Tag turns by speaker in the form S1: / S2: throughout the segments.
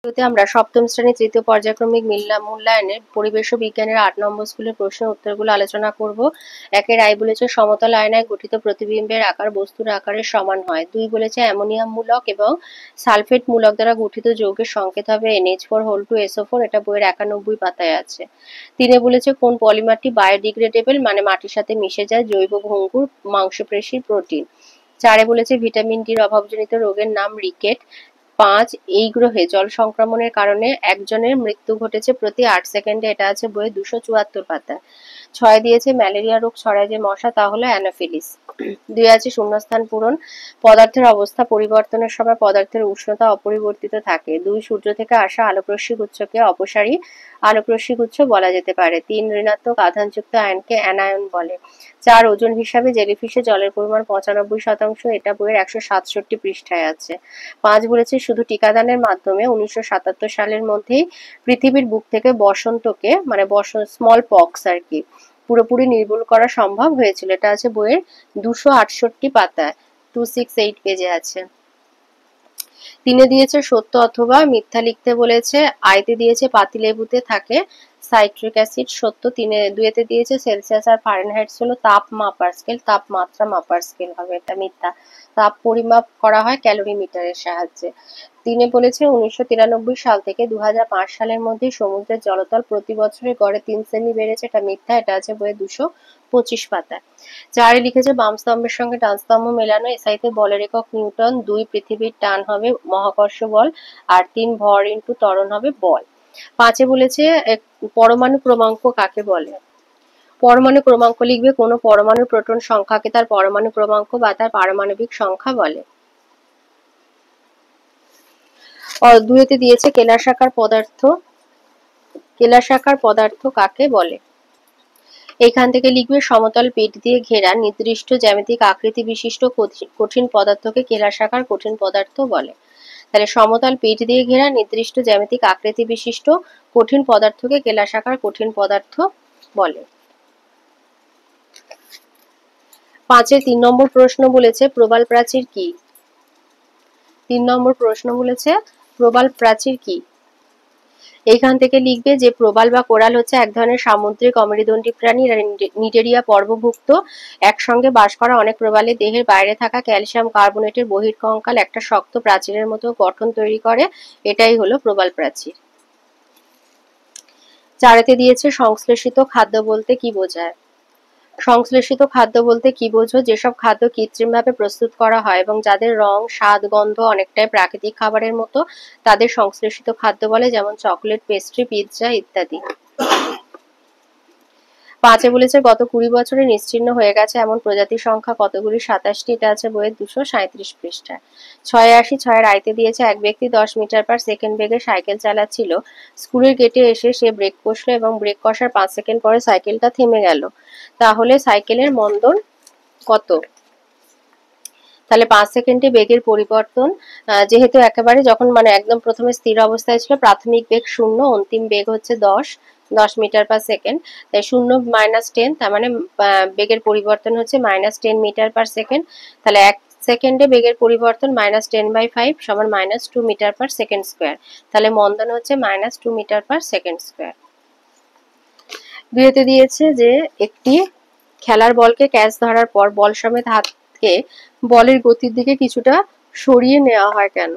S1: আমরা সপ্তম শ্রেণীর তৃতীয় পর্যায়ক্রমিক মূল্যায়নের পরিবেশ ও বিজ্ঞানের ৮ নম্বর স্কুলের প্রশ্নের উত্তরগুলো আলোচনা করব। ১ রায় বলেছে সমতল আয়নায় গঠিত প্রতিবিম্বের আকার বস্তুর আকারের সমান হয়। ২ বলেছে অ্যামোনিয়াম মূলক এবং সালফেট মূলক দ্বারা গঠিত যৌগের সংকেত হবে NH4 এটা বইয়ের ৯১ পাতায় আছে। ৩ বলেছে কোন পলিমারটি বায়োডিগ্রেডেবল মানে মাটির সাথে মিশে যায়, জৈব ভঙ্গুর, মাংসপেশির, প্রোটিন। ৪ বলেছে ভিটামিন ডির অভাবজনিত রোগের নাম রিকেট। ৫ এই গ্রহে জল সংক্রমণের কারণে একজনের মৃত্যু ঘটেছে প্রতি ৮ সেকেন্ডে, এটা আছে বইয়ে ২৭৪ পাতায়। ৬ দিয়েছে ম্যালেরিয়া রোগ ছড়ায় যে মশা তা হলো অ্যানোফিলিস। ২ আছে শূন্যস্থান পূরণ। পদার্থের অবস্থা পরিবর্তনের সময় পদার্থের উষ্ণতা অপরিবর্তিত থাকে। ২ সূর্য থেকে আসা আলোকরশ্মি গুচ্ছকে অপসারী আলোকরশ্মি গুচ্ছ বলা যেতে পারে। ৩ ঋণাত্মক আধানযুক্ত আয়নকে অ্যানায়ন বলে। ৪ ওজন হিসাবে জেলিফিশে জলের পরিমাণ ৯৫%, এটা বইয়ের ১৬৭ পৃষ্ঠায় আছে। ৫ বলেছে শুধু টিকাদানের মাধ্যমে ১৯৭৭ সালের মধ্যেই পৃথিবীর বুক থেকে বসন্তকে মানে স্মল পক্স আর কি পুরোপুরি নির্মূল করা সম্ভব হয়েছিল, এটা আছে বইয়ের ২৬৮ পাতায় 268 পেজে আছে। ৩ দিয়েছে সত্য অথবা মিথ্যা লিখতে বলেছে। আইতে দিয়েছে পাতিলেবুতে থাকে সাইট্রিক অ্যাসিড, সত্য। ২ দিয়েছে সেলসিয়াস আর ফারেনহাইট হলো তাপ মাপার স্কেল, তাপমাত্রা মাপার স্কেল হবে, এটা মিথ্যা। তাপ পরিমাপ করা হয় ক্যালোরিমিটারের সাহায্যে। ৩ বলেছে ১৯৯৩ সাল থেকে ২০০৫ সালের মধ্যে সমুদ্রের জলতল প্রতি বছরে গড়ে ৩ সেমি বেড়েছে, এটা মিথ্যা, এটা আছে বইয়ে ২২৫ পাতায়। ৪ লিখেছে বাম স্তম্ভের সঙ্গে ডান স্তম্ভ মেলানো, এসআইতে বলের একক নিউটন। ২ পৃথিবীর টান হবে মহাকর্ষ বল, আর ৩ ভর ইন্টু ত্বরণ হবে বল। ৫ বলেছে পরমাণু ক্রমাঙ্ক কাকে বলে। পরমাণু ক্রমাঙ্ক লিখবে কোনো পরমাণুর প্রোটন সংখ্যাকে তার পরমাণু ক্রমাঙ্ক বা তার পারমাণবিক সংখ্যা বলে। ২ দিয়েছে কেলাসাকার পদার্থ কাকে বলে। এখান থেকে লিখবে সমতল পিঠ দিয়ে ঘেরা নির্দিষ্ট জ্যামিতিক আকৃতি বিশিষ্ট কঠিন পদার্থকে কেলাসাকার কঠিন পদার্থ বলে। তাহলে সমতল পিঠ দিয়ে ঘেরা নির্দিষ্ট জ্যামিতিক আকৃতি বিশিষ্ট কঠিন পদার্থকে কেলাসাকার কঠিন পদার্থ বলে। ৫ ৩ নম্বর প্রশ্ন বলেছে প্রবাল প্রাচীর কি। ৩ নম্বর প্রশ্ন বলেছে প্রবাল প্রাচীর কি। এইখান থেকে লিখবে যে প্রবাল বা কোরাল হচ্ছে এক ধরনের সামুদ্রিক অমেরুদণ্ডী প্রাণী, নিটেরিয়া পর্বভুক্ত। একসঙ্গে বাস করা অনেক প্রবালের দেহের বাইরে থাকা ক্যালসিয়াম কার্বনেটের বহির্কঙ্কাল একটা শক্ত প্রাচীরের মতো গঠন তৈরি করে, এটাই হলো প্রবাল প্রাচীর। ৪ দিয়েছে সংশ্লেষিত খাদ্য বলতে কি বোঝায়। সংশ্লেষিত খাদ্য বলতে কি বোঝো, যেসব খাদ্য কৃত্রিমভাবে প্রস্তুত করা হয় এবং যাদের রং, স্বাদ, গন্ধ অনেকটাই প্রাকৃতিক খাবারের মতো তাদের সংশ্লেষিত খাদ্য বলে, যেমন চকলেট, পেস্ট্রি, পিৎজা ইত্যাদি। ৫ বলেছে গত ২০ বছরে নিশ্চিহ্ন হয়ে গেছে এমন প্রজাতির সংখ্যা কতগুলি। ২৭টি, এটা আছে বইয়ের ২৩৭ পৃষ্ঠায়। ৬ আইতে দিয়েছে এক ব্যক্তি ১০ মিটার পার সেকেন্ড বেগে সাইকেল চালাচ্ছিল। স্কুলের গেটে এসে সে ব্রেক কষলো এবং ব্রেক কষার ৫ সেকেন্ড পরে সাইকেলটা থেমে গেল। তাহলে সাইকেলের মন্দন কত। তাহলে ৫ সেকেন্ডে বেগের পরিবর্তন, যেহেতু একেবারে যখন মানে একদম প্রথমে স্থির অবস্থায় ছিল প্রাথমিক বেগ ০, অন্তিম বেগ হচ্ছে ১০ মিটার পার সেকেন্ড, তাই ০ - 10, তার মানে বেগের পরিবর্তন হচ্ছে -10 মিটার পার সেকেন্ড। তাহলে ১ সেকেন্ডে বেগের পরিবর্তন -10/5 সমান -2 মিটার পার সেকেন্ড স্কোয়ার। তাহলে মন্দন হচ্ছে -2 মিটার পার সেকেন্ড স্কোয়ার। ২ দিয়েছে যে একটি খেলার বলকে ক্যাচ ধরার পর বল সমেত হাতকে বলের গতির দিকে কিছুটা সরিয়ে নেওয়া হয় কেন।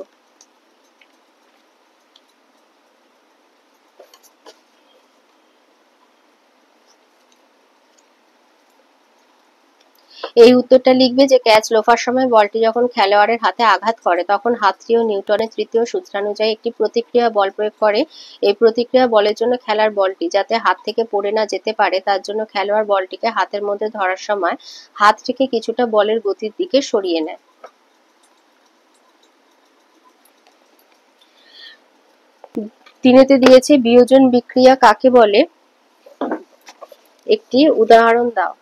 S1: এই উত্তরটা লিখবে যে ক্যাচ লোফার সময় বলটি যখন খেলোয়াড়ের হাতে আঘাত করে তখন হাতটিও নিউটনের তৃতীয় সূত্রানুযায়ী একটি প্রতিক্রিয়া বল প্রয়োগ করে। এই প্রতিক্রিয়া বলের জন্য খেলার বলটি যাতে হাত থেকে পড়ে না যেতে পারে তার জন্য খেলোয়াড় বলটিকে হাতের মধ্যে ধরার সময় হাতটিকে কিছুটা বলের গতির দিকে সরিয়ে নেয়। ৩ দিয়েছে বিয়োজন বিক্রিয়া কাকে বলে, একটি উদাহরণ দাও।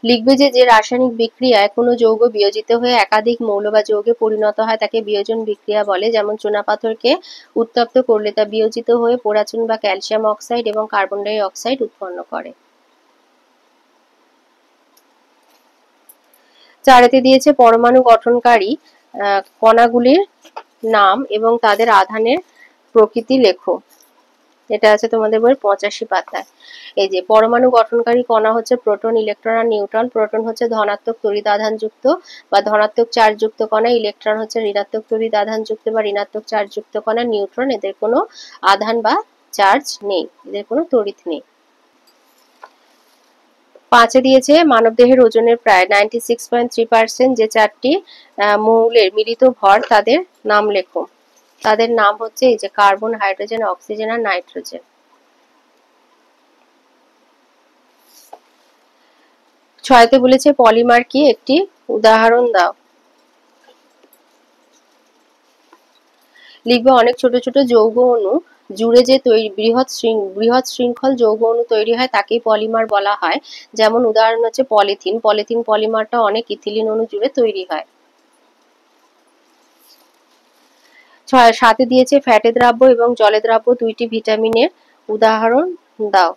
S1: লিখবে যে রাসায়নিক বিক্রিয়ায় কোনো যৌগ বিয়োজিত হয়ে একাধিক মৌল বা যৌগে পরিণত হয় তাকে বিয়োজন বিক্রিয়া বলে। যেমন চুনাপাথরকে উত্তপ্ত করলে তা বিয়োজিত হয়ে পোড়াচুন বা ক্যালসিয়াম অক্সাইড এবং কার্বন ডাই অক্সাইড উৎপন্ন করে। ৪ দিয়েছে পরমাণু গঠনকারী কণাগুলির নাম এবং তাদের আধানের প্রকৃতি লেখো। এটা আছে তোমাদের বইয়ের 85 পাতায়। এই যে পরমাণু গঠনকারী কণা হচ্ছে প্রোটন, ইলেকট্রন আর নিউট্রন। প্রোটন হচ্ছে ধনাত্মক তড়িৎ আধান যুক্ত বা ধনাত্মক চার্জ যুক্ত কণা, ইলেকট্রন হচ্ছে ঋণাত্মক তড়িৎ আধান যুক্ত বা ঋণাত্মক চার্জ যুক্ত কণা, নিউট্রন এদের কোনো আধান বা চার্জ নেই, এদের কোনো তড়িৎ নেই। 5 দিয়েছে মানবদেহের ওজনের প্রায় 96.3% যে 4টি মৌলের মিলিত ভর তাদের নাম লেখো। তাদের নাম হচ্ছে এই যে কার্বন, হাইড্রোজেন, অক্সিজেন আর নাইট্রোজেন। 6 বলেছে পলিমার কি, একটি উদাহরণ দাও। লিখবে অনেক ছোট ছোট যৌগ অণু জুড়ে যে বৃহৎ শৃঙ্খল যৌগ অণু তৈরি হয় তাকেই পলিমার বলা হয়। যেমন উদাহরণ হচ্ছে পলিথিন। পলিথিন পলিমারটা অনেক ইথিলিন অণু জুড়ে তৈরি হয়। 7 দিয়েছে ফ্যাটে দ্রাব্য এবং জলে দ্রাব্য দুইটি ভিটামিনের উদাহরণ দাও।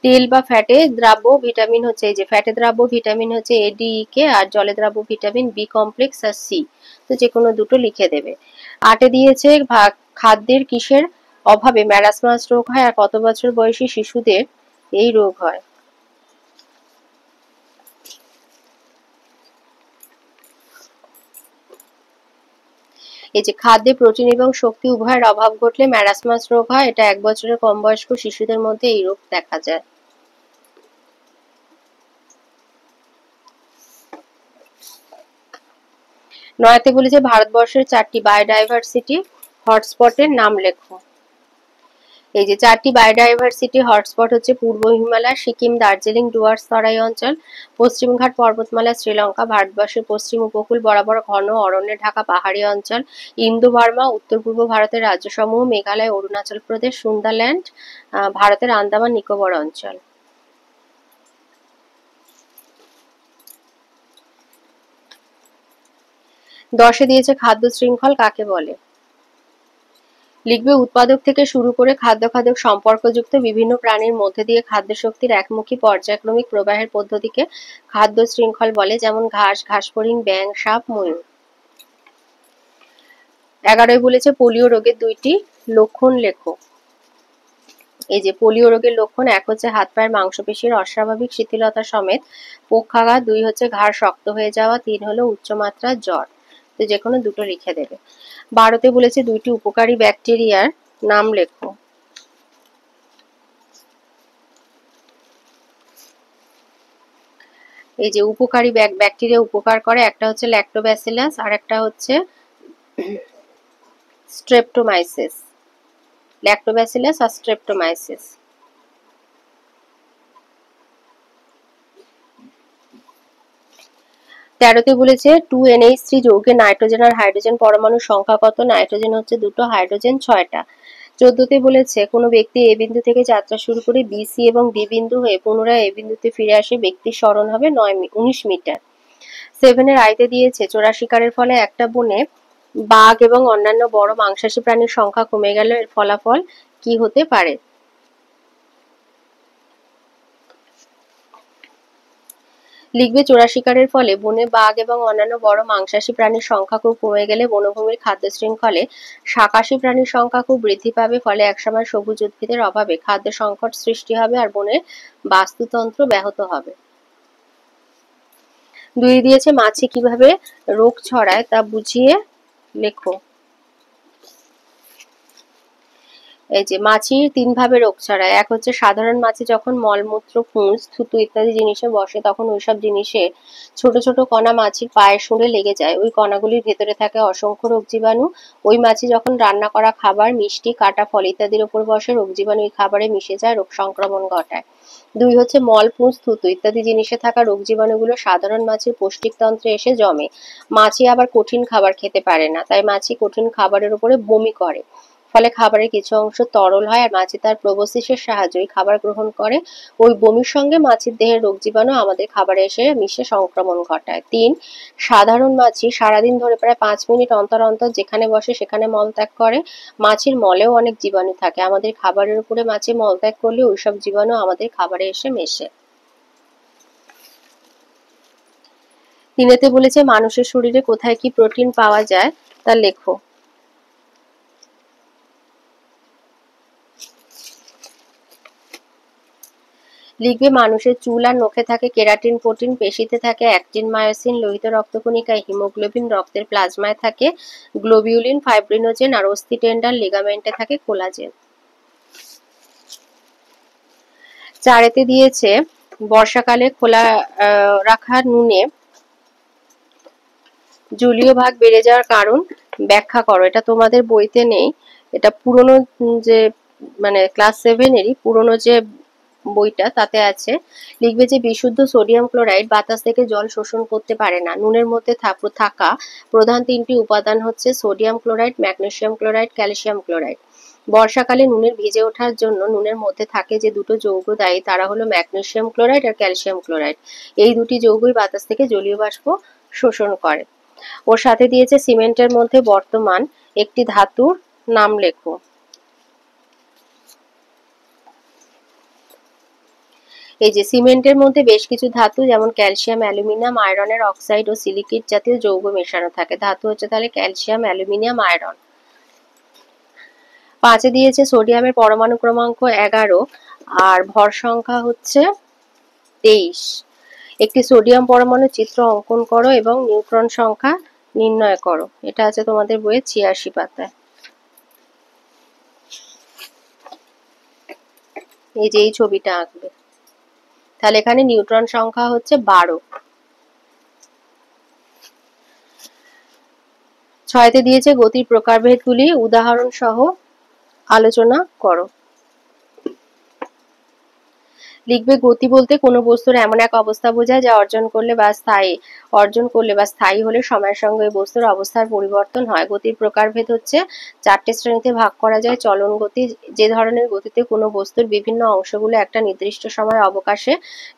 S1: তেল বা ফ্যাটে দ্রাব্য ভিটামিন হচ্ছে এই যে ফ্যাটে দ্রাব্য ভিটামিন হচ্ছে এ, ডি, ই, কে, আর জলে দ্রাব্য ভিটামিন বি কমপ্লেক্স আর সি। তো যে কোনো দুটো লিখে দেবে। 8 দিয়েছে খাদ্যের কিসের অভাবে ম্যারাসমাস রোগ হয় আর কত বছর বয়সী শিশুদের এই রোগ হয়। এই যে খাদ্যে প্রোটিন এবং শক্তি উভয়ের অভাব ঘটলে ম্যারাসমাস রোগ হয়। এটা 1 বছরের কম বয়স্ক শিশুদের মধ্যে এই রোগ দেখা যায়। 9 বলেছে ভারতবর্ষের 4টি বায়োডাইভার্সিটি হটস্পটের নাম লেখো। এই যে 4টি বায়োডাইভার্সিটি হটস্পট হচ্ছে পূর্ব হিমালয়, সিকিম, দার্জিলিং, ডুয়ার্স তরাই অঞ্চল, পশ্চিমঘাট পর্বতমালা, শ্রীলঙ্কা, ভারতবর্ষের পশ্চিম উপকূল বরাবর ঘন অরণ্যে ঢাকা পাহাড়ি অঞ্চল, ইন্দো বার্মা, উত্তর পূর্ব ভারতের রাজ্যসমূহ, মেঘালয়, অরুণাচল প্রদেশ, সুন্দারল্যান্ড, ভারতের আন্দামান নিকোবর অঞ্চল। দশে দিয়েছে খাদ্য শৃঙ্খল কাকে বলে। লিখবে উৎপাদক থেকে শুরু করে খাদ্য খাদক সম্পর্কযুক্ত বিভিন্ন প্রাণীর মধ্যে দিয়ে খাদ্য শক্তির একমুখী পর্যায়ক্রমিক প্রবাহের পদ্ধতিকে খাদ্য শৃঙ্খল বলে। যেমন ঘাস, ঘাসফড়িং, ব্যাঙ, সাপ, ময়ূর। 11 বলেছে পোলিও রোগের 2টি লক্ষণ লেখো। এই যে পোলিও রোগের লক্ষণ 1 হচ্ছে হাত পায়ের মাংসপেশির অস্বাভাবিক শিথিলতা সমেত পক্ষাঘাত, 2 হচ্ছে ঘাড় শক্ত হয়ে যাওয়া, 3 হলো উচ্চমাত্রার জ্বর। তো যে কোনো দুটো লিখে দেবে। 12 বলেছে 2টি উপকারী ব্যাকটেরিয়ার নাম লেখো। এই যে উপকারী ব্যাকটেরিয়া উপকার করে, একটা হচ্ছে ল্যাক্টোব্যাসিলাস আর একটা হচ্ছে স্ট্রেপ্টোমাইসিস। ল্যাক্টোব্যাসিলাস আর স্ট্রেপ্টোমাইসিস। 13 বলেছে 2NH3 যৌগে নাইট্রোজেন আর হাইড্রোজেন পরমাণুর সংখ্যা কত। নাইট্রোজেন হচ্ছে 2টো, হাইড্রোজেন 6টা। 14 বলেছে কোনো ব্যক্তি এ বিন্দু থেকে যাত্রা শুরু করে বি, সি এবং ডি বিন্দু হয়ে পুনরায় এ বিন্দুতে ফিরে আসে, ব্যক্তির সরণ হবে 19 মিটার। 7 আইতে দিয়েছে চোরা শিকারের ফলে একটা বনে বাঘ এবং অন্যান্য বড় মাংসাশী প্রাণীর সংখ্যা কমে গেল, এর ফলাফল কি হতে পারে। লিখবে চোরা শিকারের ফলে বনে বাঘ এবং অন্যান্য বড় মাংসাশী প্রাণীর সংখ্যা খুব কমে গেলে বনভূমির খাদ্য শৃঙ্খলে শাকাশী প্রাণীর সংখ্যা খুব বৃদ্ধি পাবে, ফলে একসময় সবুজ উদ্ভিদের অভাবে খাদ্য সংকট সৃষ্টি হবে আর বনের বাস্তুতন্ত্র ব্যাহত হবে। 2 দিয়েছে মাছি কিভাবে রোগ ছড়ায় তা বুঝিয়ে লেখো। এই যে মাছির 3 ভাবে রোগ ছড়ায়। 1 হচ্ছে সাধারণ মাছি যখন মলমূত্র, পুঁজ, থুতু ইত্যাদি জিনিসে বসে তখন ওইসব জিনিসে ছোট ছোট কণা মাছির পায়ে শুঁড়ে লেগে যায়। ওই কণাগুলির ভেতরে থাকে অসংখ্য রোগ জীবাণু। ওই মাছি যখন রান্না করা খাবার, মিষ্টি, কাটা ফল ইত্যাদির উপর বসে, রোগ জীবাণু এই খাবারে মিশে যায়, রোগ সংক্রমণ ঘটায়। 2 হচ্ছে মল, পুঁজ, থুতু ইত্যাদি জিনিসে থাকা রোগ জীবাণুগুলো সাধারণ মাছির পৌষ্টিকতন্ত্রে এসে জমে। মাছি আবার কঠিন খাবার খেতে পারে না, তাই মাছি কঠিন খাবারের উপরে বমি করে, ফলে খাবারের কিছু অংশ তরল হয় আর মাছি তার প্রোবসিসের সাহায্যে ওই খাবার গ্রহণ করে। ওই বমির সঙ্গে মাছির দেহের রোগ জীবাণু আমাদের খাবারে এসে মিশে সংক্রমণ ঘটায়। 3 সাধারণ মাছি সারাদিন ধরে প্রায় 5 মিনিট অন্তর অন্তর যেখানে বসে সেখানে মলত্যাগ করে। মাছির মলেও অনেক জীবাণু থাকে, আমাদের খাবারের উপরে মাছি মলত্যাগ করলে ওইসব জীবাণু আমাদের খাবারে এসে মেশে। তিনেতে বলেছে মানুষের শরীরে কোথায় কি প্রোটিন পাওয়া যায় তা লেখো। লিখবে মানুষের চুল আর নখে থাকে কেরাটিন প্রোটিন, পেশিতে থাকে অ্যাক্টিন মায়োসিন, লোহিত রক্তকণিকায় হিমোগ্লোবিন, রক্তের প্লাজমায় থাকে গ্লোবিউলিন, ফাইব্রিনোজেন আর অস্থি টেন্ডন লিগামেন্টে থাকে কোলাজেন। চারেতে দিয়েছে বর্ষাকালে খোলা রাখা নুনে জলীয় ভাগ বেড়ে যাওয়ার কারণ ব্যাখ্যা করো। এটা তোমাদের বইতে নেই, এটা পুরনো যে মানে ক্লাস 7-এরই পুরনো যে বইটা তাতে আছে। লিখবে যে বিশুদ্ধ সোডিয়াম ক্লোরাইড বাতাস থেকে জল শোষণ করতে পারে না। নুনের মধ্যে থাকা প্রধান তিনটি উপাদান হচ্ছে sodium chloride, magnesium chloride, calcium chloride. বর্ষাকালে নুনের ভিজে ওঠার জন্য নুনের মধ্যে থাকে যে দুটো যৌগ দায়ী তারা হলো ম্যাগনেসিয়াম ক্লোরাইড আর ক্যালসিয়াম ক্লোরাইড। এই দুটি যৌগই বাতাস থেকে জলীয় বাষ্প শোষণ করে। ওর সাথে দিয়েছে সিমেন্টের মধ্যে বর্তমান একটি ধাতুর নাম লেখো। এই যে সিমেন্টের মধ্যে বেশ কিছু ধাতু যেমন ক্যালসিয়াম, অ্যালুমিনিয়াম, আয়রনের অক্সাইড ও সিলিকেট জাতীয় যৌগ মেশানো থাকে। ধাতু হচ্ছে তাহলে ক্যালসিয়াম, অ্যালুমিনিয়াম, আয়রন। 5-এ দিয়েছে সোডিয়ামের পরমাণু ক্রমাঙ্ক 11 আর ভর সংখ্যা হচ্ছে 23। একটি সোডিয়াম পরমাণু চিত্র অঙ্কন করো এবং নিউট্রন সংখ্যা নির্ণয় করো। এটা আছে তোমাদের বইয়ে 86 পাতায়। এই যে এই ছবিটা আঁকবে, তাহলে এখানে নিউট্রন সংখ্যা হচ্ছে 12। 6-তে দিয়েছে গতির প্রকারভেদগুলি উদাহরণ সহ আলোচনা করো। লিখবে গতি বলতে কোনো বস্তুর এমন এক অবস্থা বোঝায় যা অর্জন করলে বা স্থায়ী হলে সময়ের সঙ্গে ওই বস্তুর অবস্থার পরিবর্তন হয়। গতির প্রকারভেদ হচ্ছে 4টে শ্রেণীতে ভাগ করা যায়। চলন গতি, যে ধরনের গতিতে কোনো বস্তুর বিভিন্ন অংশগুলো একটা নির্দিষ্ট সময় অবকাশে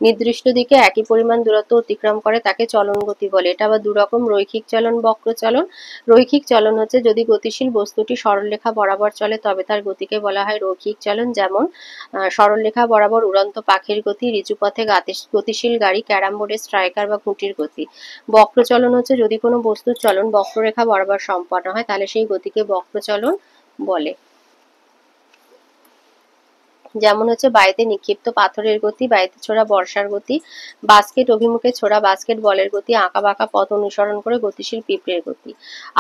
S1: নির্দিষ্ট দিকে একই পরিমাণ দূরত্ব অতিক্রম করে তাকে চলন গতি বলে। এটা আবার দুরকম, রৈখিক চলন, বক্র চলন। রৈখিক চলন হচ্ছে যদি গতিশীল বস্তুটি সরলরেখা বরাবর চলে তবে তার গতিকে বলা হয় রৈখিক চলন, যেমন সরলরেখা বরাবর উড়ন্ত পাখির গতি, ঋজুপথে গতিশীল গাড়ি, ক্যারাম বোর্ডের স্ট্রাইকার বা খুঁটির গতি। বক্র চলন হচ্ছে যদি কোনো বস্তুর চলন বক্ররেখা বরাবর সম্পন্ন হয় তাহলে সেই গতিকে বক্র চলন বলে। যেমন হচ্ছে বায়ুতে নিক্ষিপ্ত পাথরের গতি, বায়ুতে ছোড়া বর্ষার গতি, বাস্কেট অভিমুখে ছোড়া বাস্কেট বলের গতি, আঁকাবাঁকা পথ অনুসরণ করে গতিশীল পিঁপড়ের গতি।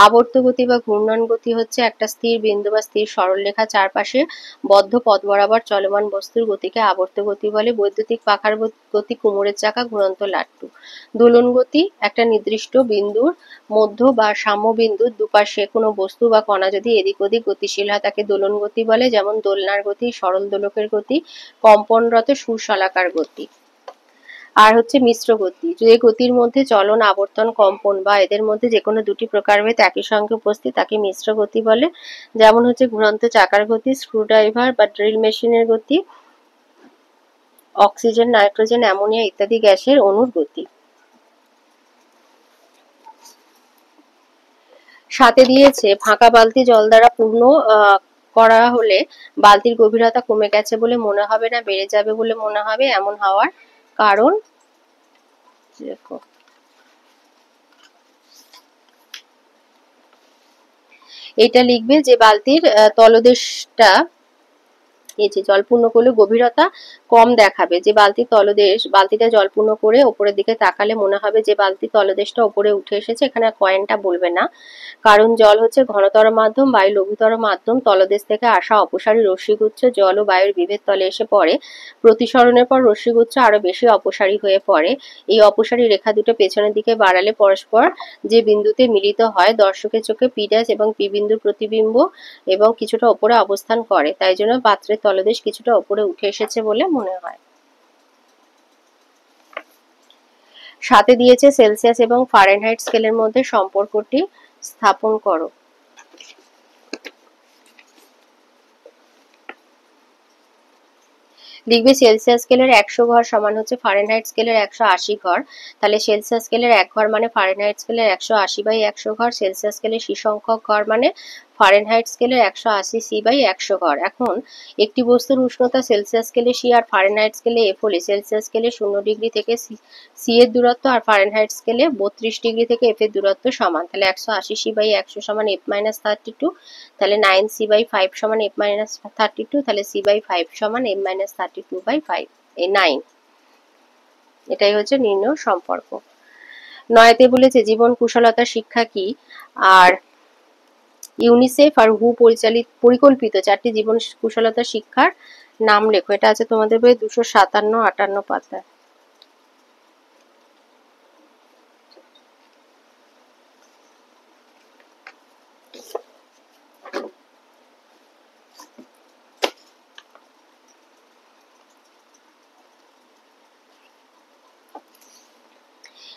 S1: আবর্ত গতি বা ঘূর্ণন গতি হচ্ছে একটা স্থির বিন্দু বা স্থির সরলরেখা চারপাশে বদ্ধ পথ বরাবর চলমান বস্তুর গতিকে আবর্ত গতি বলে। বৈদ্যুতিক পাখার গতি, কুমোরের চাকা, ঘুরন্ত লাট্টু। দোলন গতি একটা নির্দিষ্ট বিন্দুর মধ্য বা সাম্য বিন্দুর দুপাশে কোনো বস্তু বা কণা যদি এদিক ওদিক গতিশীল হয় তাকে দোলন গতি বলে, যেমন দোলনার গতি, সরল দোলকের গতি, কম্পনরত সুশলাকার গতি। আর হচ্ছে মিশ্র গতি, যে গতির মধ্যে চলন, আবর্তন, কম্পন বা এদের মধ্যে যে কোনো দুটি প্রকারভেদ একই সঙ্গে উপস্থিত তাকে মিশ্র গতি বলে। যেমন হচ্ছে ঘুরন্ত চাকার গতি, স্ক্রুড্রাইভার বা ড্রিল মেশিনের গতি, অক্সিজেন, নাইট্রোজেন, অ্যামোনিয়া ইত্যাদি গ্যাসের অণুর গতি। 7-এ দিয়েছে ফাঁকা বালতি জল দ্বারা পূর্ণ করা হলে বালতির গভীরতা কমে গেছে বলে মনে হবে না বেড়ে যাবে বলে মনে হবে, এমন হওয়ার কারণ দেখো। এটা লিখবে যে বালতির তলদেশটা, এই যে জল পূর্ণ করলে গভীরতা কম দেখাবে। যে বালতির তলদেশ, বালতিটা জল পূর্ণ করে ওপরের দিকে তাকালে মনে হবে যে বালতির তলদেশটা ওপরে উঠে এসেছে। এখানে কয়েনটা বলবে না, কারণ জল হচ্ছে ঘনতর মাধ্যম, বায়ু লঘুতর মাধ্যম। তলদেশ থেকে আসা অপসারী রশ্মিগুচ্ছ জল ও বায়ুর বিভেদ তলে এসে পড়ে। প্রতিসরণের পর রশ্মিগুচ্ছ আরো বেশি অপসারী হয়ে পড়ে। এই অপসারী রেখা দুটো পেছনের দিকে বাড়ালে পরস্পর যে বিন্দুতে মিলিত হয় দর্শকের চোখে পি ড্যাশ এবং পি বিন্দুর প্রতিবিম্ব এবং কিছুটা ওপরে অবস্থান করে, তাই জন্য পাত্রের তলদেশ কিছুটা ওপরে উঠে এসেছে বলে মনে হয়। 7-এ দিয়েছে সেলসিয়াস এবং ফারেনহাইট স্কেলের মধ্যে সম্পর্কটি স্থাপন করো। লিখবে সেলসিয়াস স্কেলের 100 ঘর সমান হচ্ছে ফারেনহাইট স্কেলের 180 ঘর। তাহলে সেলসিয়াস স্কেলের 1 ঘর মানে ফারেনহাইট স্কেলের 180/100 ঘর। সেলসিয়াস স্কেলের সি সংখ্যক ঘর মানে ফারেনহাইট স্কেলের 180 C/100 ঘর। এখন একটি বস্তুর উষ্ণতা সেলসিয়াস স্কেলে C আর ফারেনহাইট স্কেলে F হলে সেলসিয়াস স্কেলে 0 ডিগ্রি থেকে C এর দূরত্ব আর ফারেনহাইট স্কেলে 32 ডিগ্রি থেকে F এর দূরত্ব সমান। তাহলে 180 C/100 সমান F-32, তাহলে 9 C/5 সমান F-32, তাহলে C/5 সমান M-32/5, এই 9। এটাই হচ্ছে নির্ণয় সম্পর্ক। 9তে বলেছে জীবন কুশলতা শিক্ষা কি, আর ইউনিসেফ আর হু পরিকল্পিত 4টি জীবন কুশলতা শিক্ষার নাম লেখো। এটা আছে তোমাদের বই 257-58 পাতায়।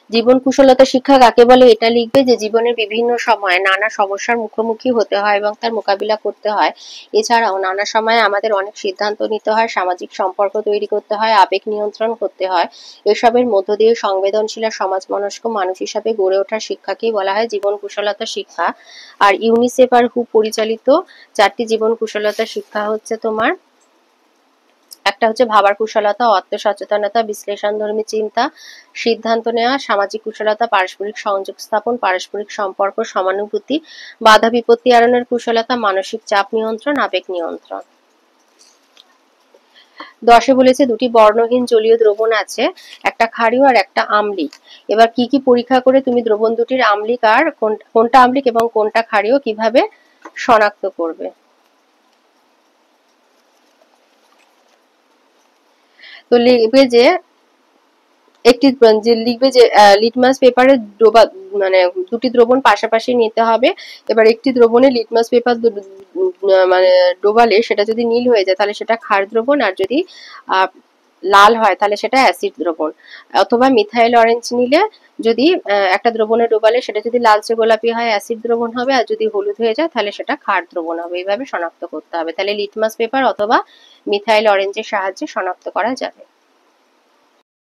S1: জীবন কুশলতা শিক্ষা কাকে বলে এটা লিখবে যে জীবনের বিভিন্ন সময়ে নানা সমস্যার মুখোমুখি হতে হয় এবং তার মোকাবিলা করতে হয়। এছাড়াও নানা সময়ে আমাদের অনেক সিদ্ধান্ত নিতে হয়, সামাজিক সম্পর্ক তৈরি করতে হয়, আবেগ নিয়ন্ত্রণ করতে হয়। এসবের মধ্য দিয়ে সংবেদনশীল আর সমাজমনস্ক মানুষ হিসাবে গড়ে ওঠার শিক্ষাকেই বলা হয় জীবন কুশলতা শিক্ষা। আর ইউনিসেফ আর হু পরিচালিত 4টি জীবন কুশলতা শিক্ষা হচ্ছে তোমার, একটা হচ্ছে ভাবার কুশলতা, আত্মসচেতনতা, বিশ্লেষণধর্মী চিন্তা, সিদ্ধান্ত নেওয়া, সামাজিক কুশলতা, পারস্পরিক সংযোগ স্থাপন, পারস্পরিক সম্পর্ক, সমানুভূতি, বাধা বিপত্তি এড়ানোর কুশলতা, মানসিক চাপ নিয়ন্ত্রণ, আবেগ নিয়ন্ত্রণ। 10-এ বলেছে দুটি বর্ণহীন জলীয় দ্রবণ আছে, একটা ক্ষারীয় আর একটা আম্লিক। এবার কি কি পরীক্ষা করে তুমি দ্রবণ দুটির আম্লিক আর কোনটা আম্লিক এবং কোনটা ক্ষারীয় কিভাবে শনাক্ত করবে? তো লিখবে যে লিখবে যে লিটমাস পেপারে মানে দুটি দ্রবণ পাশাপাশি নিতে হবে। এবার একটি দ্রবণে লিটমাস পেপার মানে ডোবালে সেটা যদি নীল হয়ে যায় তাহলে সেটা ক্ষার দ্রবণ, আর যদি লাল হয় তাহলে সেটা অ্যাসিড দ্রবণ। অথবা মিথাইল অরেঞ্জ নিলে যদি একটা দ্রবণে ডোবালে সেটা যদি লালচে গোলাপি হয় অ্যাসিড দ্রবণ হবে, আর যদি হলুদ হয়ে যায় তাহলে সেটা ক্ষার দ্রবণ হবে। এইভাবে শনাক্ত করতে হবে। তাহলে লিটমাস পেপার অথবা মিথাইল অরেঞ্জের সাহায্যে শনাক্ত করা যাবে।